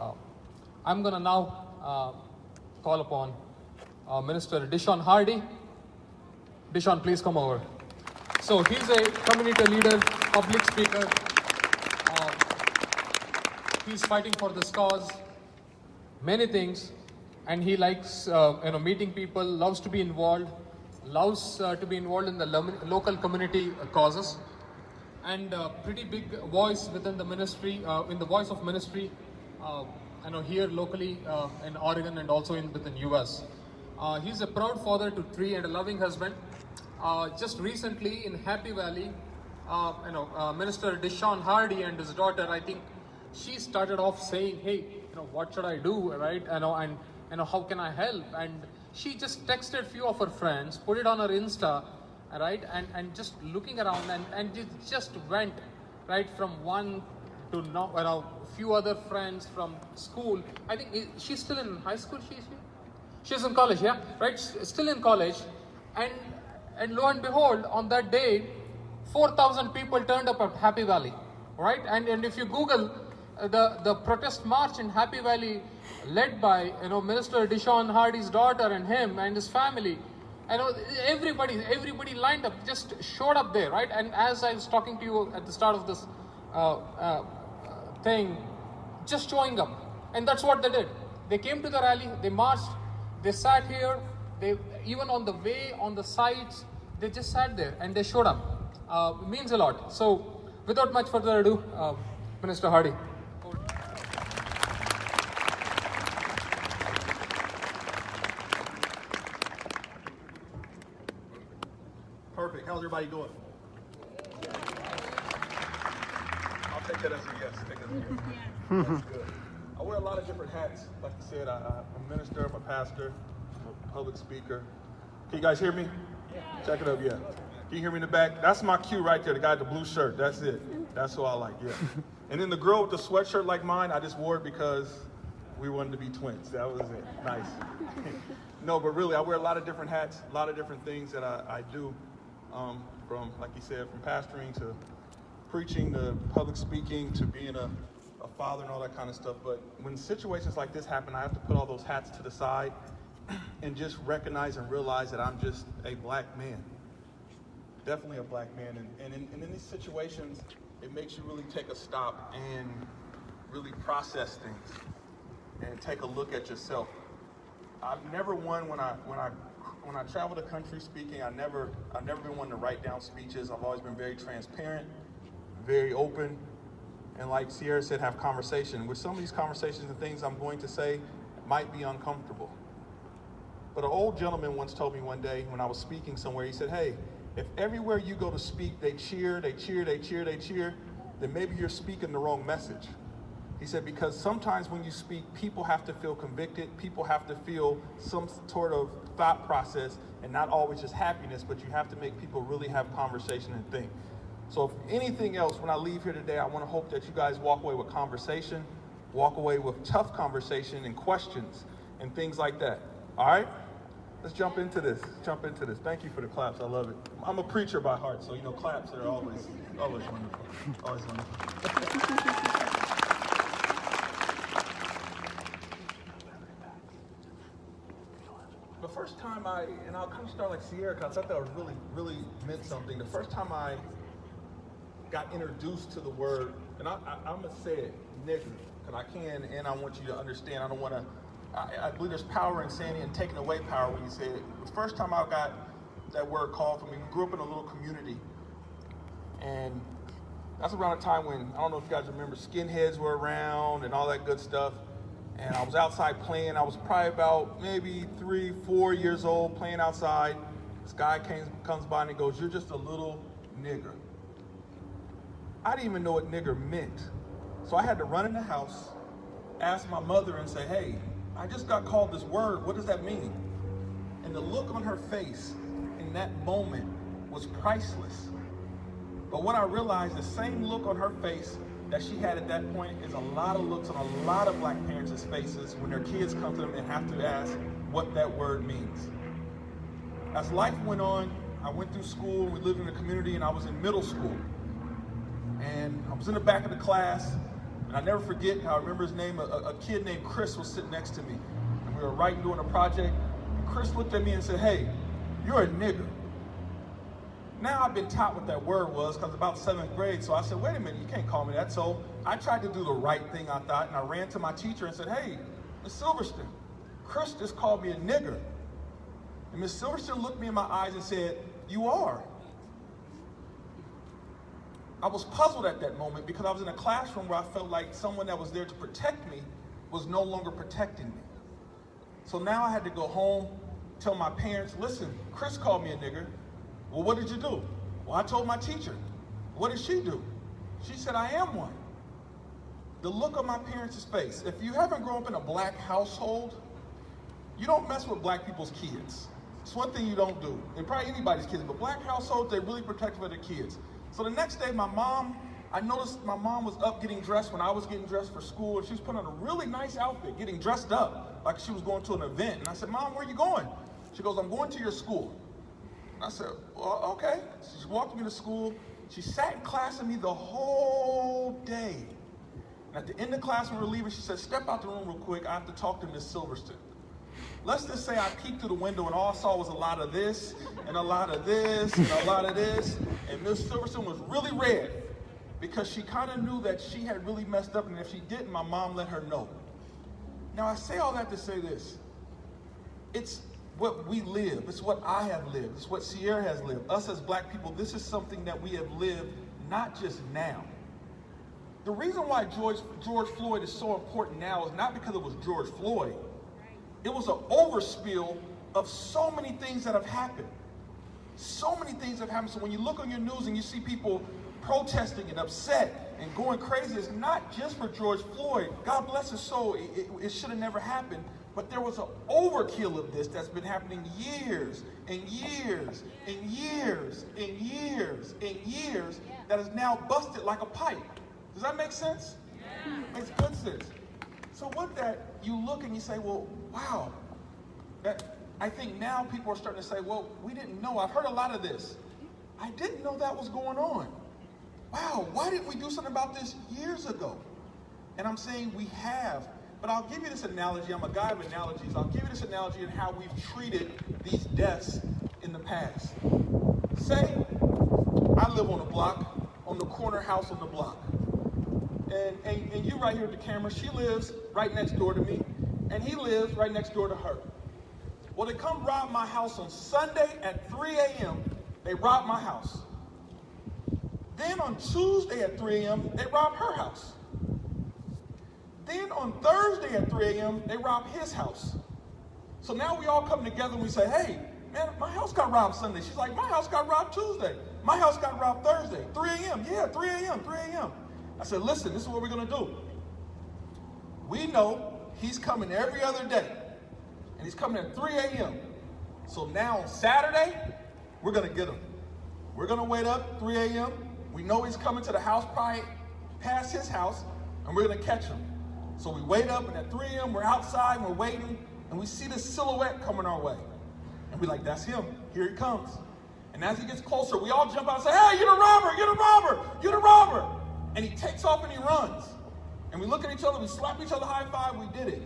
Uh, I'm going to now call upon Minister Deshawn Hardy. Deshawn, please come over. So he's a community leader, public speaker. He's fighting for this cause, many things, and he likes meeting people, loves to be involved, in the local community causes, and pretty big voice within the ministry, in the voice of ministry, here locally in Oregon and also within US. He's a proud father to 3 and a loving husband. Just recently in Happy Valley, Minister Deshawn Hardy and his daughter, I think she started off saying, hey, what should I do, right? And how can I help? And she just texted a few of her friends, put it on her Insta, right? And just looking around, and it just went, right, from one to a few other friends from school. I think she's still in high school, she's in college, yeah, right? Still in college. And lo and behold, on that day, 4,000 people turned up at Happy Valley, right? And if you Google the protest march in Happy Valley, led by Minister Deshawn Hardy's daughter and him and his family, everybody lined up, just showed up there, right? And as I was talking to you at the start of this thing, just showing up, and that's what they did. They came to the rally, they marched, they sat here, they even on the way, on the sides, they just sat there and they showed up. It means a lot. So without much further ado, Minister Hardy. Perfect. How's everybody doing? I'll take that as a yes. That's good. I wear a lot of different hats. Like you said, I'm a minister, I'm a pastor, I'm a public speaker. Can you guys hear me? Yeah. Check it up, yeah. Can you hear me in the back? That's my cue right there, the guy with the blue shirt. That's it. That's who I like, yeah. And then the girl with the sweatshirt like mine, I just wore it because we wanted to be twins. That was it. Nice. No, but really, I wear a lot of different hats, a lot of different things that I do. From, like you said, from pastoring to preaching to public speaking to being a father and all that kind of stuff. But when situations like this happen, I have to put all those hats to the side and just recognize and realize that I'm just a black man. Definitely a black man. And in these situations, it makes you really take a stop and really process things and take a look at yourself. I've never won when I travel the country speaking. I've never been one to write down speeches. I've always been very transparent, very open, and like Sierra said, have conversation. With some of these conversations and things I'm going to say might be uncomfortable. But an old gentleman once told me one day when I was speaking somewhere, he said, hey, if everywhere you go to speak, they cheer, then maybe you're speaking the wrong message. He said, because sometimes when you speak, people have to feel convicted, people have to feel some sort of thought process, and not always just happiness, but you have to make people really have conversation and think. So if anything else, when I leave here today, I want to hope that you guys walk away with conversation, walk away with tough conversation and questions and things like that. All right? Let's jump into this. Thank you for the claps. I love it. I'm a preacher by heart, so claps are always wonderful. Always wonderful. The first time I'll kind of start like Sierra, because I thought that was really meant something. The first time I got introduced to the word, and I'm going to say it, nigger, because I can, and I want you to understand. I don't want to, I believe there's power in saying it and taking away power when you say it. The first time I got that word called for me, we grew up in a little community, and that's around a time when, I don't know if you guys remember, skinheads were around and all that good stuff. And I was outside playing. I was probably about maybe 3, 4 years old playing outside. This guy comes by and he goes, you're just a little nigger. I didn't even know what nigger meant. So I had to run in the house, ask my mother and say, hey, I just got called this word. What does that mean? And the look on her face in that moment was priceless. But what I realized, the same look on her face that she had at that point is a lot of looks on a lot of black parents' faces when their kids come to them and have to ask what that word means. As life went on, I went through school, we lived in a community, and I was in middle school. And I was in the back of the class, And I never forget how I remember his name, a kid named Chris was sitting next to me. And we were writing, doing a project. And Chris looked at me and said, "Hey, you're a nigger." Now I've been taught what that word was because about 7th grade. So I said, wait a minute, you can't call me that. So I tried to do the right thing, I thought, and I ran to my teacher and said, "Hey, Miss Silverston, Chris just called me a nigger." And Miss Silverston looked me in my eyes and said, "You are." I was puzzled at that moment because I was in a classroom where I felt like someone that was there to protect me was no longer protecting me. So now I had to go home, tell my parents, "Listen, Chris called me a nigger." "Well, what did you do?" "Well, I told my teacher." "What did she do?" "She said I am one." The look on my parents' face. If you haven't grown up in a black household, you don't mess with black people's kids. It's one thing you don't do. And probably anybody's kids, but black households, they really protect for their kids. So the next day, I noticed my mom was up getting dressed when I was getting dressed for school, and she was putting on a really nice outfit, getting dressed up like she was going to an event. And I said, "Mom, where are you going?" She goes, "I'm going to your school." And I said, "Well, okay." She walked me to school. She sat in class with me the whole day. And at the end of class, when we were leaving, she said, "Step out the room real quick. I have to talk to Miss Silverston." Let's just say I peeked through the window and all I saw was a lot of this, and a lot of this, and a lot of this. And Miss Silverston was really red because she kind of knew that she had really messed up, and if she didn't, my mom let her know. Now, I say all that to say this. It's what we live. It's what I have lived. It's what Sierra has lived. Us as black people, this is something that we have lived not just now. The reason why George Floyd is so important now is not because it was George Floyd. It was an overspill of so many things that have happened. So many things have happened. So when you look on your news and you see people protesting and upset and going crazy, it's not just for George Floyd. God bless his soul. It should have never happened. But there was an overkill of this that's been happening years and years and years and years and years that is now busted like a pipe. Does that make sense? Yeah. Makes good sense. So with that, you look and you say, well, wow. I think now people are starting to say, well, we didn't know. I've heard a lot of this. I didn't know that was going on. Wow, why didn't we do something about this years ago? And I'm saying we have. But I'll give you this analogy. I'm a guy of analogies. I'll give you this analogy in how we've treated these deaths in the past. Say I live on a block, on the corner house on the block. And you right here at the camera, she lives right next door to me, and he lives right next door to her. Well, they come rob my house on Sunday at 3 a.m. They rob my house. Then on Tuesday at 3 a.m., they rob her house. Then on Thursday at 3 a.m., they rob his house. So now we all come together and we say, hey, man, my house got robbed Sunday. She's like, my house got robbed Tuesday. My house got robbed Thursday. 3 a.m. Yeah, 3 a.m., 3 a.m. I said, listen, this is what we're going to do. We know he's coming every other day, and he's coming at 3 a.m. So now on Saturday, we're going to get him. We're going to wait up 3 a.m. We know he's coming to the house, probably past his house, and we're going to catch him. So we wait up, and at 3 a.m., we're outside, and we're waiting, and we see this silhouette coming our way. And we're like, that's him. Here he comes. And as he gets closer, we all jump out and say, hey, you're the robber, you're the robber, you're the robber. And he takes off and he runs. And we look at each other, we slap each other high five, we did it.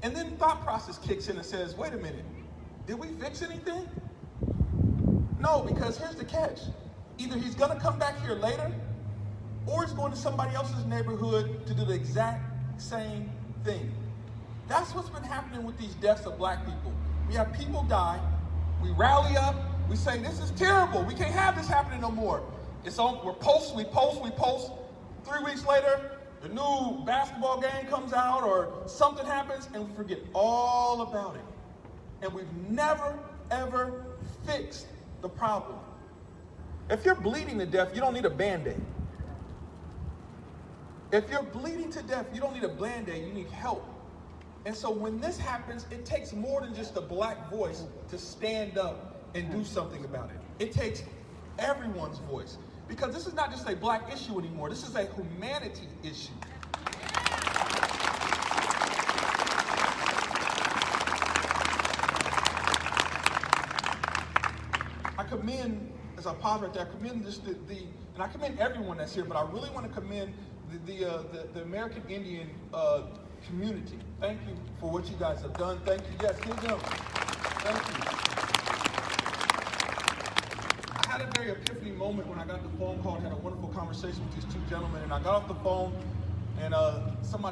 And then thought process kicks in and says, wait a minute, did we fix anything? No, because here's the catch. Either he's gonna come back here later, or he's going to somebody else's neighborhood to do the exact same thing. That's what's been happening with these deaths of black people. We have people die, we rally up, we say, this is terrible, we can't have this happening no more. It's on, we post. 3 weeks later, the new basketball game comes out or something happens and we forget all about it. And we've never, ever fixed the problem. If you're bleeding to death, you don't need a Band-Aid. If you're bleeding to death, you don't need a Band-Aid, you need help. And so when this happens, it takes more than just a black voice to stand up and do something about it. It takes everyone's voice. Because this is not just a black issue anymore, this is a humanity issue. I commend, as I pause right there, I commend and I commend everyone that's here, but I really want to commend the American Indian community. Thank you for what you guys have done. Thank you. Yes, give them. Thank you. I had a very epiphany moment when I got the phone call and had a wonderful conversation with these two gentlemen. And I got off the phone, and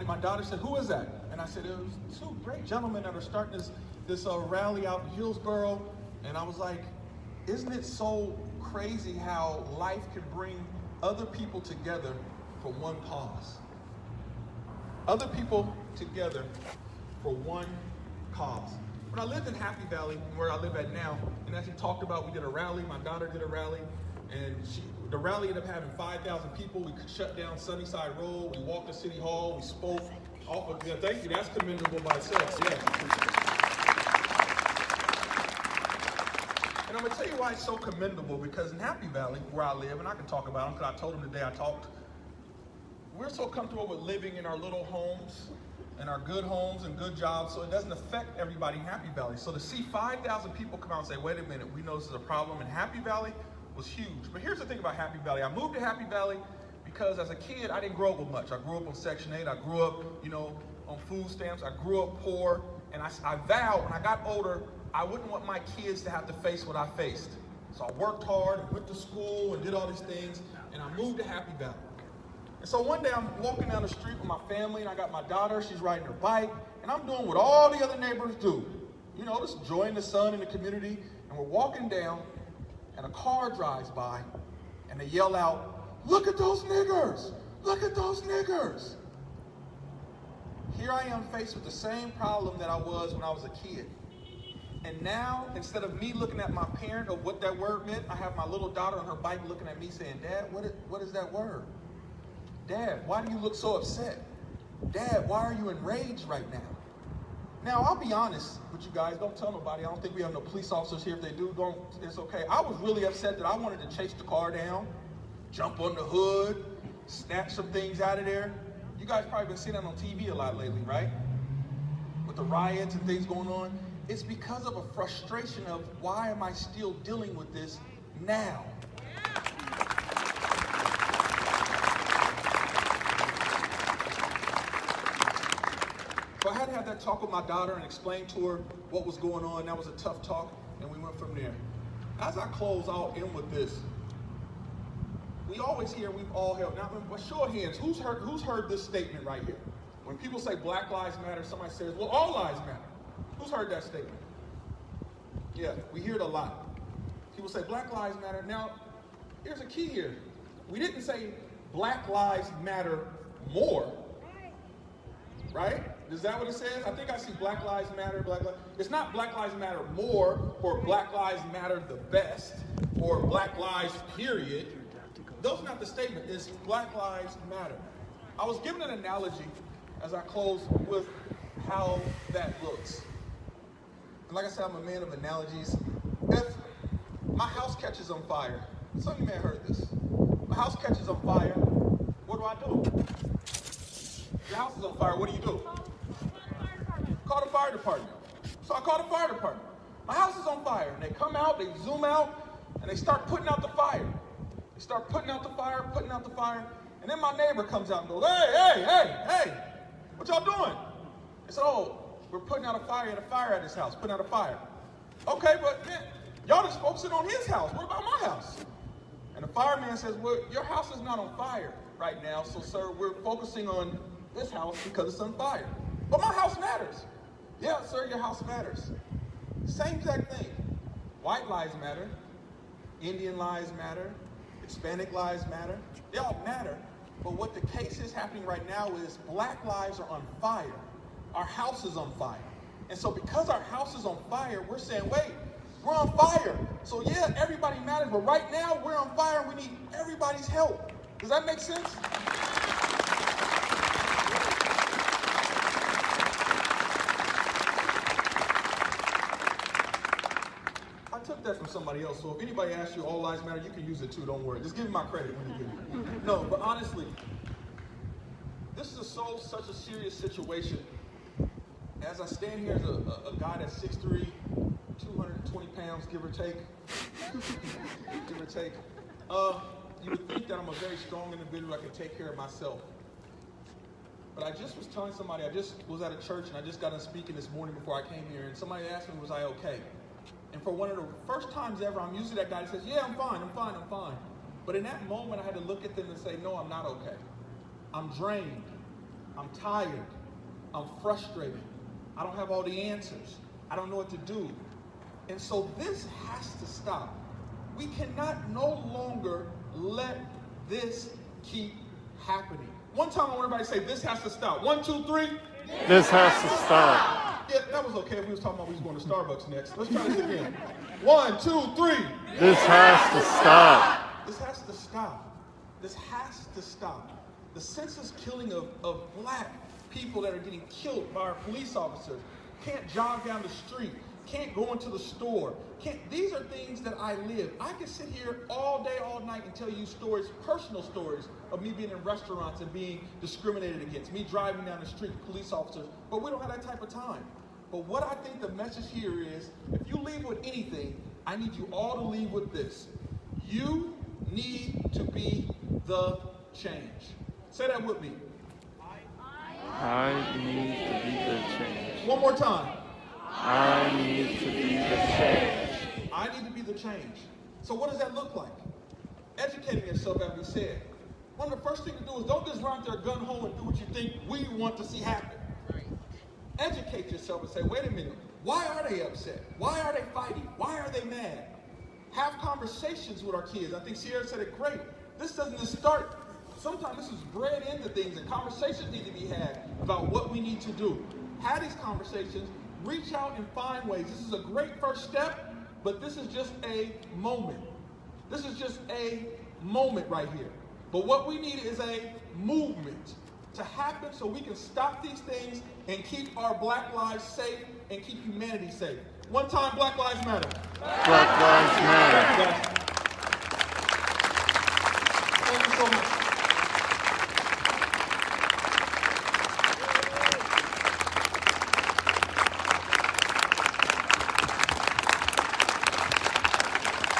my daughter said, "Who is that?" And I said, "It was two great gentlemen that are starting this rally out in Hillsboro." And I was like, isn't it so crazy how life can bring other people together for one cause? Other people together for one cause. When I lived in Happy Valley, where I live at now, and as he talked about, we did a rally, my daughter did a rally, and the rally ended up having 5,000 people. We shut down Sunnyside Road, we walked to City Hall, we spoke off of, thank you, that's commendable by itself, yes. And I'm gonna tell you why it's so commendable, because in Happy Valley, where I live, and I can talk about them because I told them today I talked, we're so comfortable with living in our little homes and our good homes and good jobs, so it doesn't affect everybody in Happy Valley. So to see 5,000 people come out and say, wait a minute, we know this is a problem in Happy Valley was huge. But here's the thing about Happy Valley. I moved to Happy Valley because as a kid, I didn't grow up with much. I grew up on Section 8. I grew up, on food stamps. I grew up poor. And I vowed when I got older, I wouldn't want my kids to have to face what I faced. So I worked hard and went to school and did all these things, and I moved to Happy Valley. And so one day I'm walking down the street with my family, and I got my daughter, she's riding her bike, and I'm doing what all the other neighbors do. Just enjoying the sun in the community, and we're walking down, and a car drives by, and they yell out, "Look at those niggers! Look at those niggers!" Here I am faced with the same problem that I was when I was a kid. And now, instead of me looking at my parent of what that word meant, I have my little daughter on her bike looking at me saying, "Dad, what is that word? Dad, why do you look so upset? Dad, why are you enraged right now?" Now, I'll be honest with you guys. Don't tell nobody. I don't think we have no police officers here. If they do, it's okay. I was really upset that I wanted to chase the car down, jump on the hood, snatch some things out of there. You guys probably been seeing that on TV a lot lately, right? With the riots and things going on. It's because of a frustration of why am I still dealing with this now? So I had to have that talk with my daughter and explain to her what was going on. That was a tough talk, and we went from there. As I close, I'll end with this. We always hear, we've all held. Now, show of hands, who's heard this statement right here? When people say Black Lives Matter, somebody says, well, all lives matter. Who's heard that statement? Yeah, we hear it a lot. People say Black Lives Matter. Now, here's a key here. We didn't say Black Lives Matter more, right? Is that what it says? I think I see Black Lives Matter, It's not Black Lives Matter more, or Black Lives Matter the best, or Black Lives period. Those are not the statement. It's Black Lives Matter. I was given an analogy as I close with how that looks. And like I said, I'm a man of analogies. If my house catches on fire, some of you may have heard this. My house catches on fire, what do? Your house is on fire, what do? Call the fire department. So I call the fire department. My house is on fire, and they come out, they zoom out, and they start putting out the fire. They start putting out the fire, and then my neighbor comes out and goes, hey, what y'all doing? They said, oh, we're putting out a fire at his house, putting out a fire. Okay, but man, y'all just focusing on his house. What about my house? And the fireman says, well, your house is not on fire right now, so sir, we're focusing on this house because it's on fire. But my house matters. Yeah, sir, your house matters. Same exact thing. White lives matter. Indian lives matter. Hispanic lives matter. They all matter. But what the case is happening right now is Black lives are on fire. Our house is on fire. And so because our house is on fire, we're saying, wait, we're on fire. So yeah, everybody matters, but right now we're on fire and we need everybody's help. Does that make sense? I took that from somebody else, so if anybody asks you all lives matter, you can use it too, don't worry. Just give me my credit when you give it. No, but honestly, this is such a serious situation. As I stand here as a guy that's 6'3", 220 pounds, give or take, you would think that I'm a very strong individual. I can take care of myself. But I just was telling somebody, I just was at a church and I just got done speaking this morning before I came here, and somebody asked me, was I okay? And for one of the first times ever, I'm usually that guy that says, yeah, I'm fine. But in that moment, I had to look at them and say, no, I'm not okay. I'm drained. I'm tired. I'm frustrated. I don't have all the answers. I don't know what to do. And so this has to stop. We cannot no longer let this keep happening. One time I want everybody to say, this has to stop. 1, 2, 3. This has to stop. Yeah, that was okay if we was talking about we was going to Starbucks next. Let's try this again. 1, 2, 3. This has to stop. This has to stop. This has to stop. The senseless killing of black people that are getting killed by our police officers, can't jog down the street, can't go into the store, these are things that I live. I can sit here all day, all night and tell you stories, personal stories of me being in restaurants and being discriminated against, me driving down the street, police officers, but we don't have that type of time. But what I think the message here is, if you leave with anything, I need you all to leave with this. You need to be the change. Say that with me. I need to be the change. One more time. I need to be the change. I need to be the change. So what does that look like? Educating yourself, as we said. One of the first things to do is don't just run out there gun ho and do what you think we want to see happen. Educate yourself and say, wait a minute, why are they upset? Why are they fighting? Why are they mad? Have conversations with our kids. I think Sierra said it great. This doesn't just start. Sometimes this is bred into things, and conversations need to be had about what we need to do. Have these conversations, reach out and find ways. This is a great first step, but this is just a moment. This is just a moment right here. But what we need is a movement to happen so we can stop these things and keep our black lives safe and keep humanity safe. One time, Black Lives Matter. Black Lives Matter. Thank you so much.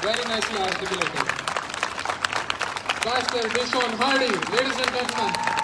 Very nicely articulated. Pastor Deshawn Hardy, ladies and gentlemen.